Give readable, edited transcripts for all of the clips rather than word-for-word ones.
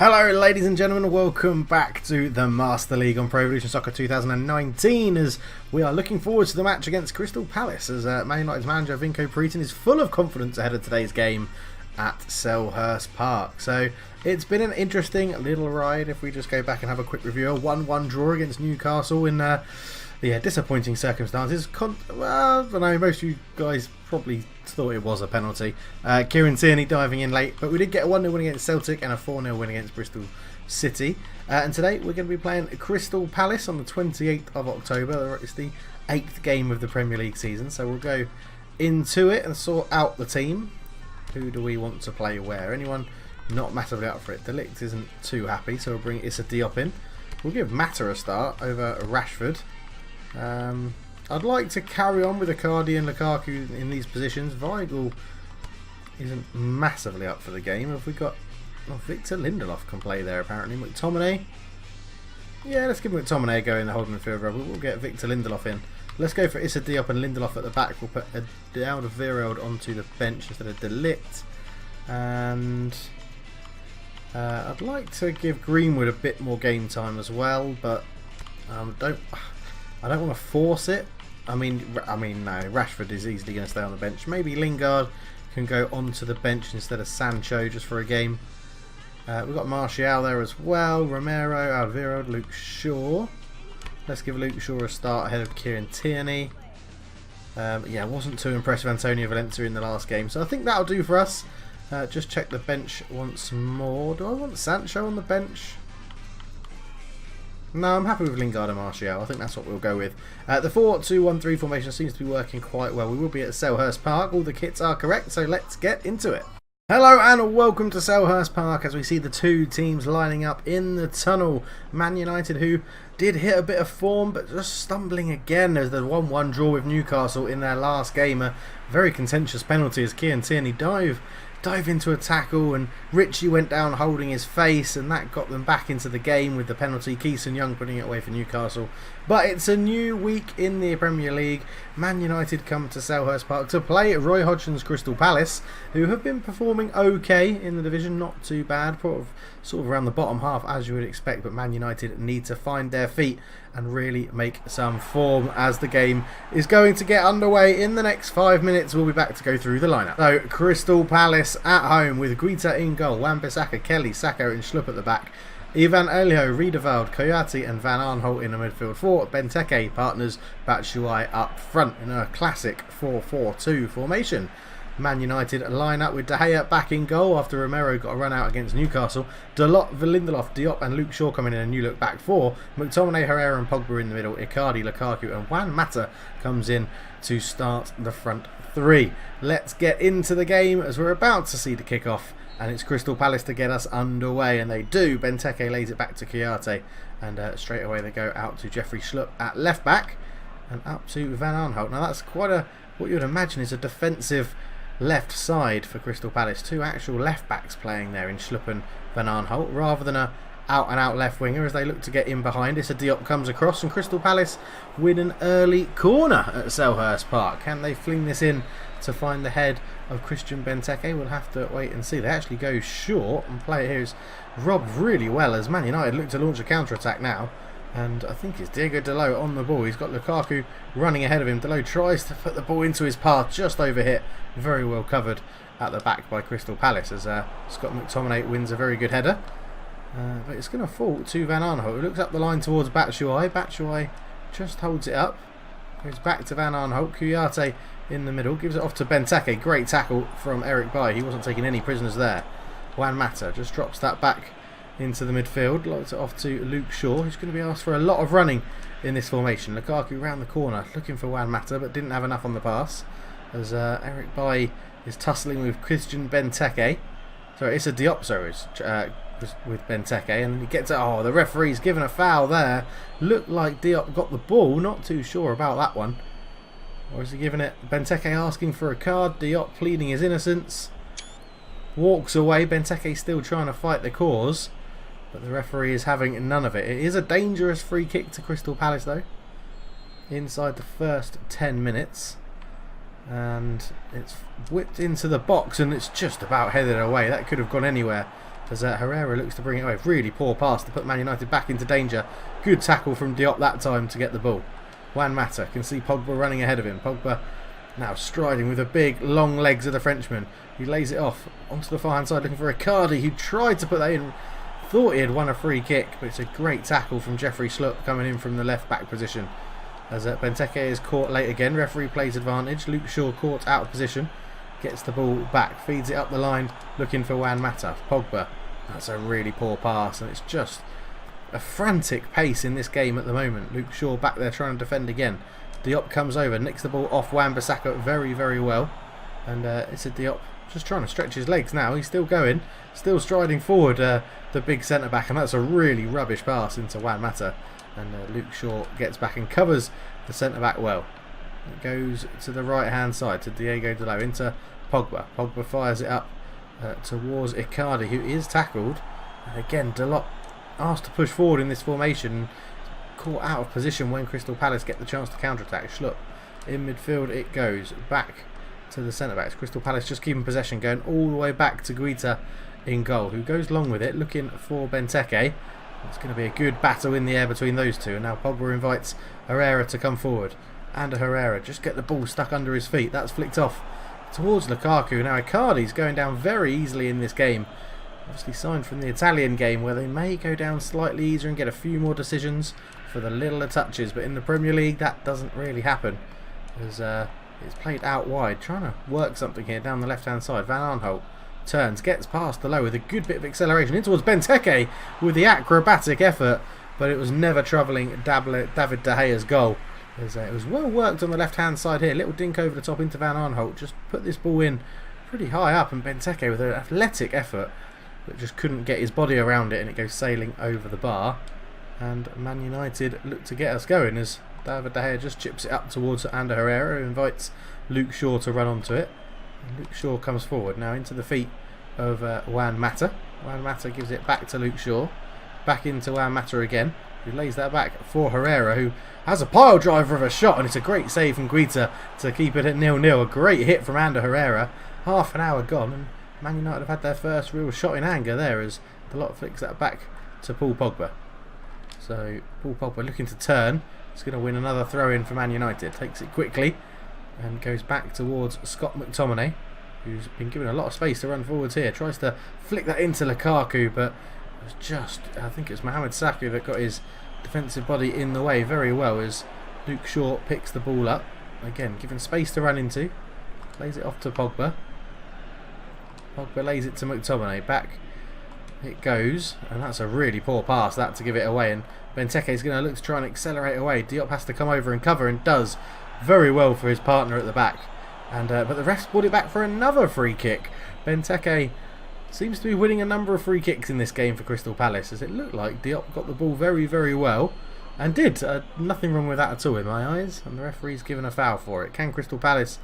Hello ladies and gentlemen, welcome back to the Master League on Pro Evolution Soccer 2019 as we are looking forward to the match against Crystal Palace as Man United's manager Vinko Priton is full of confidence ahead of today's game at Selhurst Park. So it's been an interesting little ride. If we just go back and have a quick review, a 1-1 draw against Newcastle in disappointing circumstances. Well, I know most of you guys probably thought it was a penalty. Kieran Tierney diving in late, but we did get a 1-0 win against Celtic and a 4-0 win against Bristol City. And today we're going to be playing Crystal Palace on the 28th of October. It's the 8th game of the Premier League season, so we'll go into it and sort out the team. Who do we want to play where? Anyone not massively up for it? De Ligt isn't too happy, so we'll bring Issa Diop in. We'll give Mata a start over Rashford. I'd like to carry on with Icardi and Lukaku in these positions. Weigl isn't massively up for the game. Have we got... Oh, Victor Lindelof can play there apparently. McTominay? Yeah, let's give McTominay a go in the holding midfield role. We'll get Victor Lindelof in. Let's go for Issa Diop and Lindelof at the back. We'll put Alderweireld onto the bench instead of De Ligt. And I'd like to give Greenwood a bit more game time as well, but I don't want to force it. I mean, no. Rashford is easily going to stay on the bench. Maybe Lingard can go onto the bench instead of Sancho just for a game. We've got Martial there as well. Romero, Alderweireld, Luke Shaw. Let's give Luke Shaw a start ahead of Kieran Tierney. Yeah, wasn't too impressed with Antonio Valencia in the last game, so I think that'll do for us. Just check the bench once more. Do I want Sancho on the bench? No, I'm happy with Lingard and Martial. I think that's what we'll go with. The 4-2-1-3 formation seems to be working quite well. We will be at Selhurst Park. All the kits are correct, so let's get into it. Hello and welcome to Selhurst Park as we see the two teams lining up in the tunnel. Man United, who did hit a bit of form but just stumbling again as the 1-1 draw with Newcastle in their last game. A very contentious penalty as Kieran Tierney dive into a tackle and Richie went down holding his face, and that got them back into the game with the penalty. Keeson Young putting it away for Newcastle. But it's a new week in the Premier League. Man United come to Selhurst Park to play Roy Hodgson's Crystal Palace, who have been performing okay in the division, not too bad, sort of around the bottom half as you would expect, but Man United need to find their feet and really make some form as the game is going to get underway in the next 5 minutes. We'll be back to go through the lineup. So Crystal Palace at home with Guita in goal, Wan-Bissaka, Kelly, Sacco and Schlupp at the back. Ivan Elio, Riedewald, Coyote and Van Aanholt in the midfield. For Benteke partners Batshuayi up front in a classic 4-4-2 formation. Man United line up with De Gea back in goal after Romero got a run out against Newcastle. Dalot, Lindelof, Diop and Luke Shaw coming in a new look back four. McTominay, Herrera and Pogba in the middle. Icardi, Lukaku and Juan Mata comes in to start the front three. Let's get into the game as we're about to see the kick-off. And it's Crystal Palace to get us underway, and they do. Benteke lays it back to Coyote, and straight away they go out to Jeffrey Schlupp at left back and up to Van Aanholt. Now that's quite what you would imagine is a defensive left side for Crystal Palace. Two actual left backs playing there in Schlupp and Van Aanholt rather than a out and out left winger as they look to get in behind. Issa Diop comes across and Crystal Palace win an early corner at Selhurst Park. Can they fling this in to find the head of Christian Benteke? We'll have to wait and see. They actually go short, and play here is robbed really well as Man United look to launch a counter-attack now, and I think it's Diego Dalot on the ball. He's got Lukaku running ahead of him. Dalot tries to put the ball into his path, just overhit, very well covered at the back by Crystal Palace as Scott McTominay wins a very good header. But it's going to fall to Van Aanholt, who looks up the line towards Batshuayi. Batshuayi just holds it up, goes back to Van Aanholt. Coyote in the middle, gives it off to Benteke. Great tackle from Eric Bailly. He wasn't taking any prisoners there. Juan Mata just drops that back into the midfield, lights it off to Luke Shaw, who's going to be asked for a lot of running in this formation. Lukaku round the corner looking for Juan Mata, but didn't have enough on the pass as Eric Bailly is tussling with Christian Benteke. Sorry, it's a Diop, with Benteke, and he gets it. Oh, the referee's given a foul there. Looked like Diop got the ball, not too sure about that one. Or is he giving it? Benteke asking for a card, Diop pleading his innocence. Walks away, Benteke still trying to fight the cause, but the referee is having none of it. It is a dangerous free kick to Crystal Palace though, inside the first 10 minutes. And it's whipped into the box and it's just about headed away. That could have gone anywhere as Herrera looks to bring it away. Really poor pass to put Man United back into danger. Good tackle from Diop that time to get the ball. Juan Mata can see Pogba running ahead of him. Pogba now striding with the big long legs of the Frenchman. He lays it off onto the far hand side looking for Icardi, who tried to put that in. Thought he had won a free kick, but it's a great tackle from Jeffrey Schlupp coming in from the left back position. As Benteke is caught late again, referee plays advantage. Luke Shaw caught out of position, gets the ball back, feeds it up the line, looking for Juan Mata. Pogba, that's a really poor pass, and it's just a frantic pace in this game at the moment. Luke Shaw back there trying to defend again. Diop comes over, nicks the ball off Wan-Bissaka very, very well, and it's a Diop just trying to stretch his legs now. He's still going, still striding forward, the big centre-back, and that's a really rubbish pass into Juan Mata. And Luke Shaw gets back and covers the centre-back well. It goes to the right-hand side to Diego Dalot into Pogba. Pogba fires it up towards Icardi, who is tackled. And again, Dalot asked to push forward in this formation, caught out of position when Crystal Palace get the chance to counter-attack. Schlupp in midfield it goes, back to the centre-backs. Crystal Palace just keeping possession, going all the way back to Guita in goal, who goes long with it, looking for Benteke. It's going to be a good battle in the air between those two. And now Pogba invites Herrera to come forward. And Herrera just get the ball stuck under his feet. That's flicked off towards Lukaku. Now Icardi's going down very easily in this game. Obviously signed from the Italian game, where they may go down slightly easier and get a few more decisions for the littler touches. But in the Premier League that doesn't really happen, as it's played out wide. Trying to work something here down the left hand side. Van Aanholt turns, gets past the low with a good bit of acceleration in towards Benteke with the acrobatic effort, but it was never troubling David De Gea's goal. As it was well worked on the left hand side here. Little dink over the top into Van Aanholt, just put this ball in pretty high up, and Benteke with an athletic effort but just couldn't get his body around it, and it goes sailing over the bar. And Man United look to get us going as David De Gea just chips it up towards Ander Herrera, who invites Luke Shaw to run onto it. Luke Shaw comes forward now into the feet of Juan Mata. Juan Mata gives it back to Luke Shaw. Back into Juan Mata again, who lays that back for Herrera, who has a pile driver of a shot, and it's a great save from Guita to keep it at 0-0. A great hit from Ander Herrera. Half an hour gone, and Man United have had their first real shot in anger there as Dalot flicks that back to Paul Pogba. So Paul Pogba looking to turn. He's going to win another throw-in for Man United. Takes it quickly and goes back towards Scott McTominay, who's been given a lot of space to run forwards here. Tries to flick that into Lukaku, but it was just, I think it's Mohamed Saku that got his defensive body in the way very well as Luke Shaw picks the ball up. Again, given space to run into. Lays it off to Pogba. Pogba lays it to McTominay. Back it goes, and that's a really poor pass, that, to give it away. And Benteke is going to look to try and accelerate away. Diop has to come over and cover, and does very well for his partner at the back. And but the refs brought it back for another free kick. Benteke seems to be winning a number of free kicks in this game for Crystal Palace, as it looked like Diop got the ball very, very well, and did. Nothing wrong with that at all in my eyes, and the referee's given a foul for it. Can Crystal Palace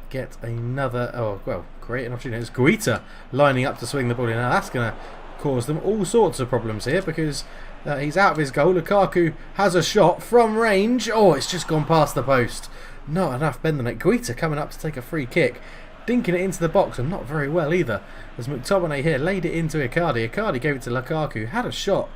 get another? Oh, well, great an opportunity. It's Guita lining up to swing the ball in. Now that's going to cause them all sorts of problems here, because he's out of his goal. Lukaku has a shot from range. Oh, it's just gone past the post. Not enough bend on it. Guita coming up to take a free kick, dinking it into the box, and not very well either, as McTominay here laid it into Icardi. Icardi gave it to Lukaku, had a shot,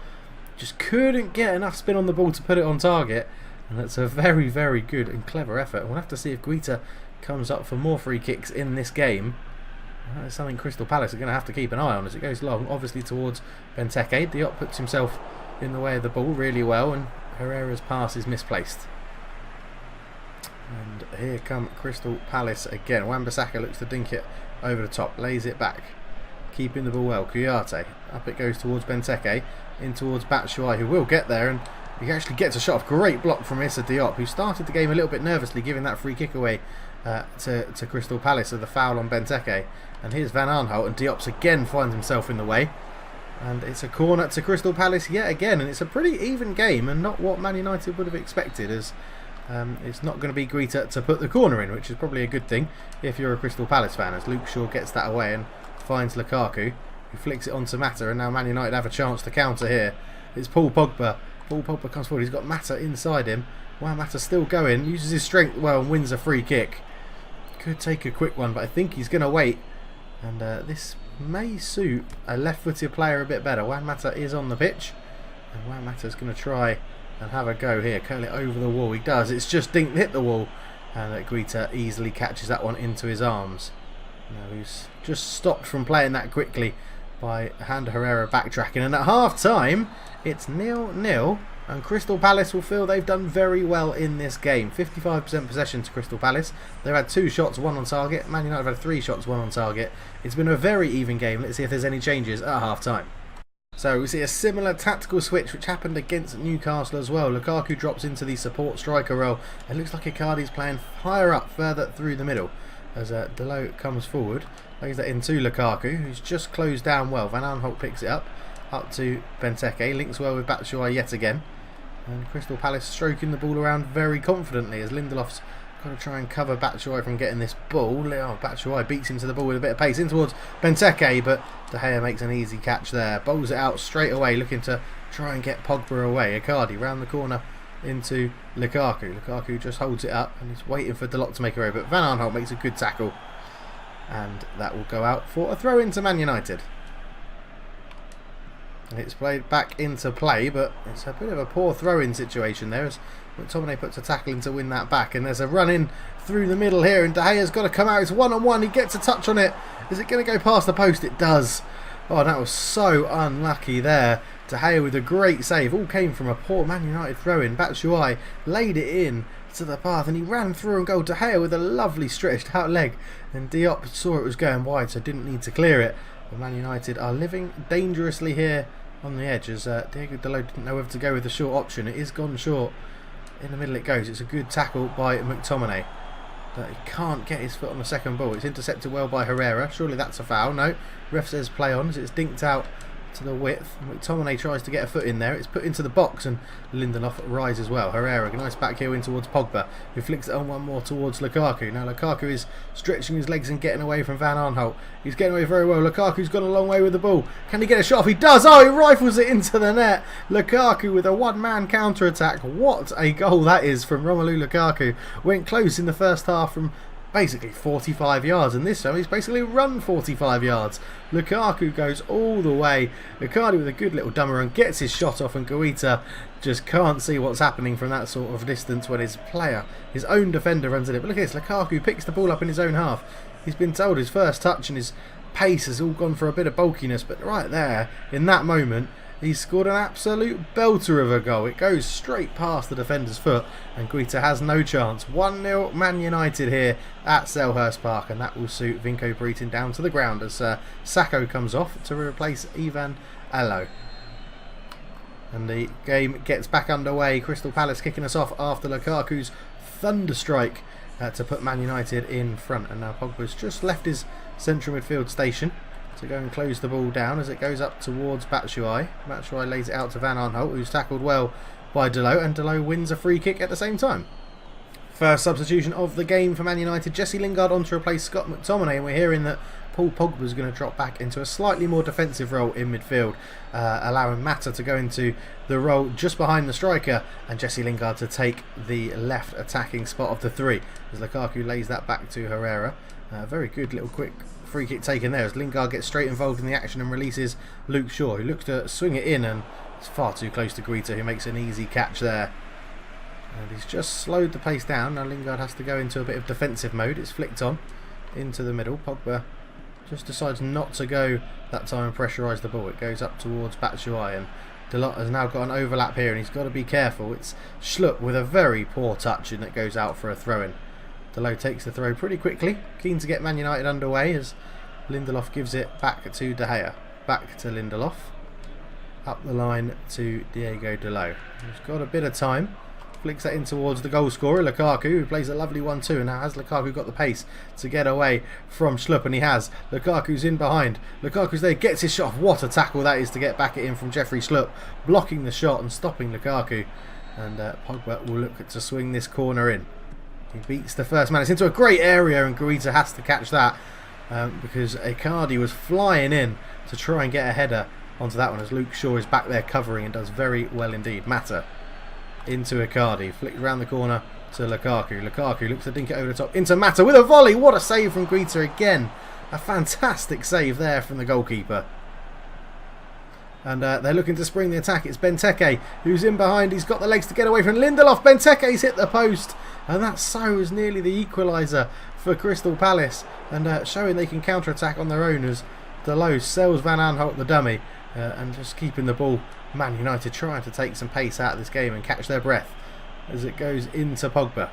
just couldn't get enough spin on the ball to put it on target, and that's a very, very good and clever effort. We'll have to see if Guita comes up for more free kicks in this game. That's something Crystal Palace are going to have to keep an eye on as it goes long, obviously towards Benteke. Diop puts himself in the way of the ball really well, and Herrera's pass is misplaced. And here come Crystal Palace again. Wan-Bissaka looks to dink it over the top, lays it back, keeping the ball well. Kouyaté, up it goes towards Benteke, in towards Batshuayi, who will get there, and he actually gets a shot off. Great block from Issa Diop, who started the game a little bit nervously, giving that free kick away to Crystal Palace of the foul on Benteke. And here's Van Aanholt, and Diop again finds himself in the way. And it's a corner to Crystal Palace yet again, and it's a pretty even game, and not what Man United would have expected, as it's not going to be Guita to put the corner in, which is probably a good thing if you're a Crystal Palace fan, as Luke Shaw gets that away and finds Lukaku, who flicks it onto Mata, and now Man United have a chance to counter here. It's Paul Pogba. Paul Pogba comes forward, he's got Mata inside him. Wow, Mata still going, uses his strength well and wins a free kick. Could take a quick one, but I think he's going to wait. And this may suit a left-footed player a bit better. Juan Mata is on the pitch, and Juan Mata's going to try and have a go here. Curl it over the wall. He does. It's just hit the wall, and Guita easily catches that one into his arms. Now he's just stopped from playing that quickly by Ander Herrera backtracking, and at half-time it's 0-0, and Crystal Palace will feel they've done very well in this game. 55% possession to Crystal Palace. They've had 2 shots, 1 on target. Man United have had 3 shots, 1 on target. It's been a very even game. Let's see if there's any changes at half-time. So we see a similar tactical switch which happened against Newcastle as well. Lukaku drops into the support striker role. It looks like Icardi's playing higher up, further through the middle, as Delot comes forward. Lays that into Lukaku, who's just closed down well. Van Aanholt picks it up to Benteke. Links well with Batshuayi yet again. And Crystal Palace stroking the ball around very confidently as Lindelof's got to try and cover Batshuayi from getting this ball. Oh, Batshuayi beats him to the ball with a bit of pace in towards Benteke, but De Gea makes an easy catch there. Bowls it out straight away, looking to try and get Pogba away. Icardi round the corner into Lukaku. Lukaku just holds it up and he's waiting for Delot to make a row, but Van Aanholt makes a good tackle, and that will go out for a throw into Man United. And it's played back into play, but it's a bit of a poor throw-in situation there as McTominay puts a tackle in to win that back, and there's a run in through the middle here, and De Gea's got to come out. It's one-on-one. He gets a touch on it. Is it going to go past the post? It does. Oh, that was so unlucky there. De Gea with a great save. All came from a poor Man United throw-in. Batshuayi laid it in to the path, and he ran through and goal. De Gea with a lovely stretched out leg, and Diop saw it was going wide, so didn't need to clear it. But Man United are living dangerously here on the edge as Diego Delot didn't know whether to go with the short option. It is gone short. In the middle it goes. It's a good tackle by McTominay, but he can't get his foot on the second ball. It's intercepted well by Herrera. Surely that's a foul. No, ref says play on as it's dinked out to the width. McTominay tries to get a foot in there. It's put into the box, and Lindelof rises well. Herrera, a nice back heel in towards Pogba, who flicks it on one more towards Lukaku. Now Lukaku is stretching his legs and getting away from Van Aanholt. He's getting away very well. Lukaku's gone a long way with the ball. Can he get a shot off? He does! Oh, he rifles it into the net. Lukaku with a one-man counter-attack. What a goal that is from Romelu Lukaku. Went close in the first half from basically 45 yards, and this time he's basically run 45 yards. Lukaku goes all the way. Icardi with a good little dummer and gets his shot off, and Guita just can't see what's happening from that sort of distance when his player, his own defender, runs at it. But look at this, Lukaku picks the ball up in his own half. He's been told his first touch and his pace has all gone for a bit of bulkiness, but right there, in that moment, he's scored an absolute belter of a goal. It goes straight past the defender's foot, and Guita has no chance. 1-0 Man United here at Selhurst Park, and that will suit Vinko Britain down to the ground as Sacco comes off to replace Ivan Allo. And the game gets back underway. Crystal Palace kicking us off after Lukaku's thunder strike to put Man United in front. And now Pogba's just left his central midfield station to go and close the ball down as it goes up towards Batshuayi. Batshuayi lays it out to Van Aanholt, who's tackled well by Delot, and Delot wins a free kick at the same time. First substitution of the game for Man United. Jesse Lingard on to replace Scott McTominay, and we're hearing that Paul Pogba is going to drop back into a slightly more defensive role in midfield, allowing Mata to go into the role just behind the striker, and Jesse Lingard to take the left attacking spot of the three as Lukaku lays that back to Herrera. Very good little quick free kick taken there as Lingard gets straight involved in the action and releases Luke Shaw, who looks to swing it in, and it's far too close to Guita, who makes an easy catch there. And he's just slowed the pace down. Now Lingard has to go into a bit of defensive mode. It's flicked on into the middle. Pogba just decides not to go that time and pressurise the ball. It goes up towards Batshuayi, and Delot has now got an overlap here, and he's got to be careful. It's Schlupp with a very poor touch, and it goes out for a throw-in. Delot takes the throw pretty quickly, keen to get Man United underway as Lindelof gives it back to De Gea. Back to Lindelof. Up the line to Diego Delot. He's got a bit of time. Flicks that in towards the goal scorer, Lukaku, who plays a lovely 1-2. And now has Lukaku got the pace to get away from Schlupp? And he has. Lukaku's in behind. Lukaku's there, gets his shot off. What a tackle that is to get back it in from Jeffrey Schlupp, blocking the shot and stopping Lukaku. And Pogba will look to swing this corner in. He beats the first man. It's into a great area, and Guita has to catch that because Icardi was flying in to try and get a header onto that one as Luke Shaw is back there covering and does very well indeed. Mata into Icardi, flicked around the corner to Lukaku. Lukaku looks to dink it over the top into Mata with a volley. What a save from Guita again. A fantastic save there from the goalkeeper. And they're looking to spring the attack. It's Benteke who's in behind. He's got the legs to get away from Lindelof. Benteke's hit the post. And that so is nearly the equaliser for Crystal Palace. And showing they can counter-attack on their own as Delos sells Van Aanholt the dummy. And just keeping the ball. Man United trying to take some pace out of this game and catch their breath as it goes into Pogba.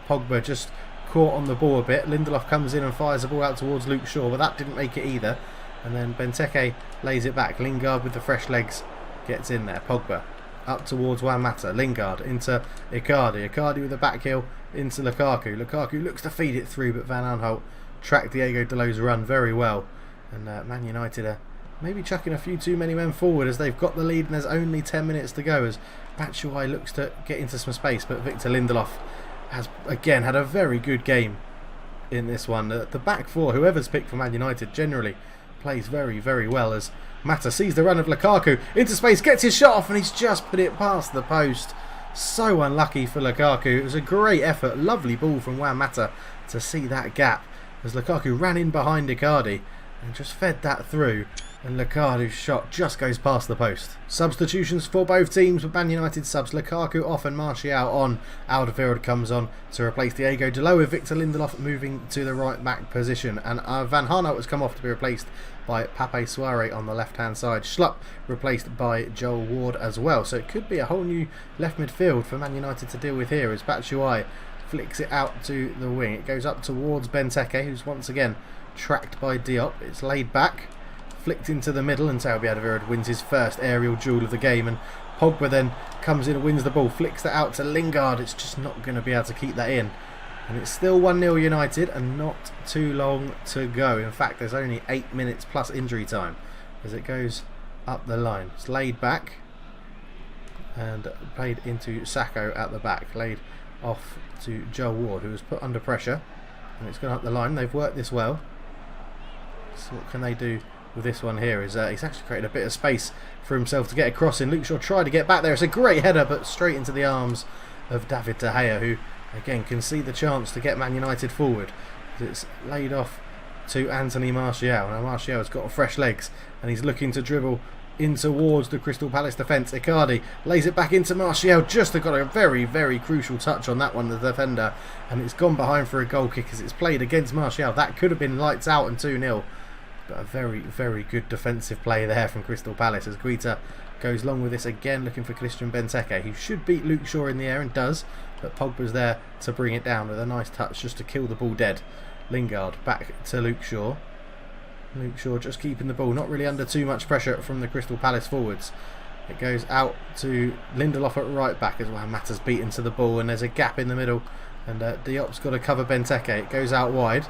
Pogba just caught on the ball a bit. Lindelof comes in and fires the ball out towards Luke Shaw, but that didn't make it either. And then Benteke lays it back. Lingard with the fresh legs gets in there. Pogba up towards Juan Mata. Lingard into Icardi. Icardi with the back heel into Lukaku. Lukaku looks to feed it through, but Van Aanholt tracked Diego Dalot's run very well. And Man United are maybe chucking a few too many men forward as they've got the lead and there's only 10 minutes to go as Batshuayi looks to get into some space, but Victor Lindelof has again had a very good game in this one. The back four, whoever's picked for Man United, generally plays very, very well as Mata sees the run of Lukaku into space, gets his shot off and he's just put it past the post. So unlucky for Lukaku. It was a great effort, lovely ball from Juan Mata to see that gap as Lukaku ran in behind Icardi and just fed that through, and Lukaku's shot just goes past the post. Substitutions for both teams with Man United subs. Lukaku off and Martial on. Alderweireld comes on to replace Diego Dalot, with Victor Lindelof moving to the right back position, and Van Aanholt has come off to be replaced by Pape Soare on the left hand side. Schlupp replaced by Joel Ward as well, so it could be a whole new left midfield for Man United to deal with here as Batshuayi flicks it out to the wing. It goes up towards Benteke, who's once again tracked by Diop. It's laid back, flicked into the middle, and Toby Alderweireld wins his first aerial duel of the game, and Pogba then comes in and wins the ball, flicks that out to Lingard. It's just not going to be able to keep that in, and it's still 1-0 United and not too long to go. In fact, there's only 8 minutes plus injury time as it goes up the line. It's laid back and played into Sacco at the back, laid off to Joel Ward, who was put under pressure, and it's gone up the line. They've worked this well. So what can they do with this one here? Is he's actually created a bit of space for himself to get across in. Luke Shaw tried to get back there. It's a great header, but straight into the arms of David De Gea, who again can see the chance to get Man United forward. It's laid off to Anthony Martial. Now Martial has got fresh legs and he's looking to dribble in towards the Crystal Palace defence. Icardi lays it back into Martial. Just got a very, very crucial touch on that one, the defender, and it's gone behind for a goal kick as it's played against Martial. That could have been lights out and 2-0. But a very, very good defensive play there from Crystal Palace as Guita goes long with this again, looking for Christian Benteke, who should beat Luke Shaw in the air and does, but Pogba's there to bring it down with a nice touch just to kill the ball dead. Lingard back to Luke Shaw. Luke Shaw just keeping the ball, not really under too much pressure from the Crystal Palace forwards. It goes out to Lindelof at right back as well. Mata's beaten to the ball and there's a gap in the middle, and Diop's got to cover Benteke. It goes out wide.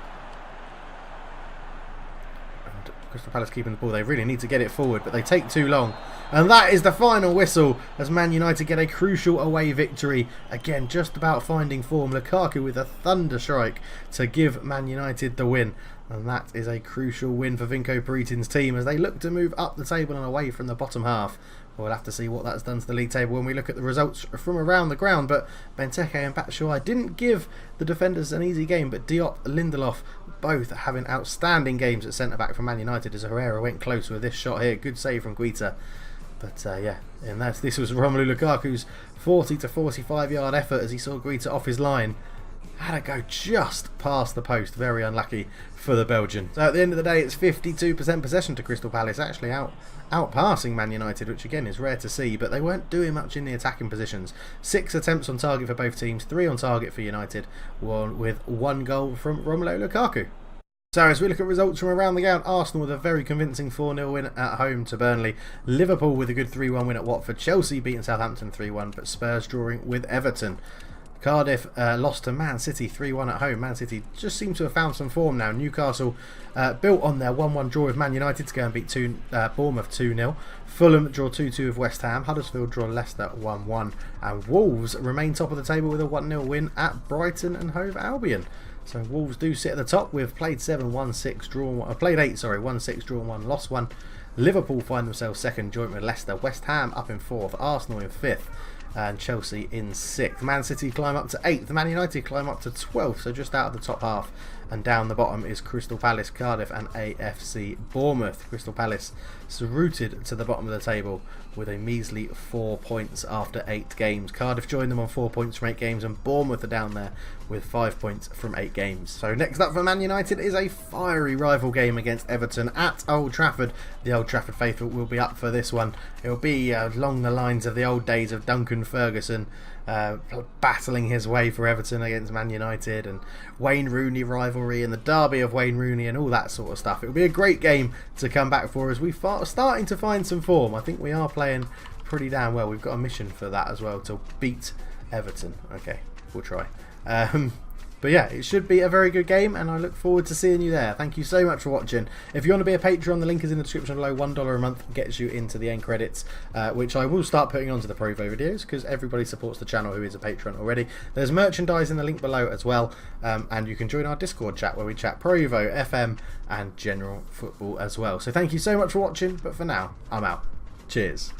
Crystal Palace keeping the ball. They really need to get it forward, but they take too long. And that is the final whistle as Man United get a crucial away victory. Again, just about finding form. Lukaku with a thunder strike to give Man United the win. And that is a crucial win for Vinko Peritin's team as they look to move up the table and away from the bottom half. We'll have to see what that's done to the league table when we look at the results from around the ground. But Benteke and Batshuayi didn't give the defenders an easy game, but Diop, Lindelof, both having outstanding games at centre-back for Man United as Herrera went close with this shot here. Good save from Guita. But yeah, and this was Romelu Lukaku's 40 to 45 yard effort as he saw Guita off his line. Had to go just past the post. Very unlucky for the Belgian. So at the end of the day, it's 52% possession to Crystal Palace, actually outpassing Man United, which again is rare to see, but they weren't doing much in the attacking positions. 6 attempts on target for both teams, 3 on target for United, with 1 goal from Romelu Lukaku. So as we look at results from around the ground, Arsenal with a very convincing 4-0 win at home to Burnley. Liverpool with a good 3-1 win at Watford. Chelsea beating Southampton 3-1, but Spurs drawing with Everton. Cardiff lost to Man City 3-1 at home. Man City just seem to have found some form now. Newcastle built on their 1-1 draw with Man United to go and beat Bournemouth 2-0. Fulham draw 2-2 with West Ham. Huddersfield draw Leicester 1-1. And Wolves remain top of the table with a 1-0 win at Brighton and Hove Albion. So Wolves do sit at the top. We've played 7, won 6, drawn 1. Played 8, sorry, won 6, drawn 1, lost 1. Liverpool find themselves second, joint with Leicester. West Ham up in 4th. Arsenal in 5th. And Chelsea in 6th. Man City climb up to 8th. Man United climb up to 12th, so just out of the top half and down the bottom is Crystal Palace, Cardiff and AFC Bournemouth. Crystal Palace rooted to the bottom of the table with a measly 4 points after 8 games. Cardiff joined them on 4 points from 8 games, and Bournemouth are down there with 5 points from 8 games. So next up for Man United is a fiery rival game against Everton at Old Trafford. The Old Trafford faithful will be up for this one. It will be along the lines of the old days of Duncan Ferguson, battling his way for Everton against Man United, and Wayne Rooney rivalry and the derby of Wayne Rooney and all that sort of stuff. It will be a great game to come back for as we are starting to find some form. I think we are playing pretty damn well. We've got a mission for that as well, to beat Everton. Okay, we'll try. But yeah, it should be a very good game, and I look forward to seeing you there. Thank you so much for watching. If you want to be a patron, the link is in the description below. $1 a month gets you into the end credits, which I will start putting onto the Provo videos because everybody supports the channel who is a patron already. There's merchandise in the link below as well, and you can join our Discord chat where we chat Provo, FM and general football as well. So thank you so much for watching, but for now, I'm out. Cheers.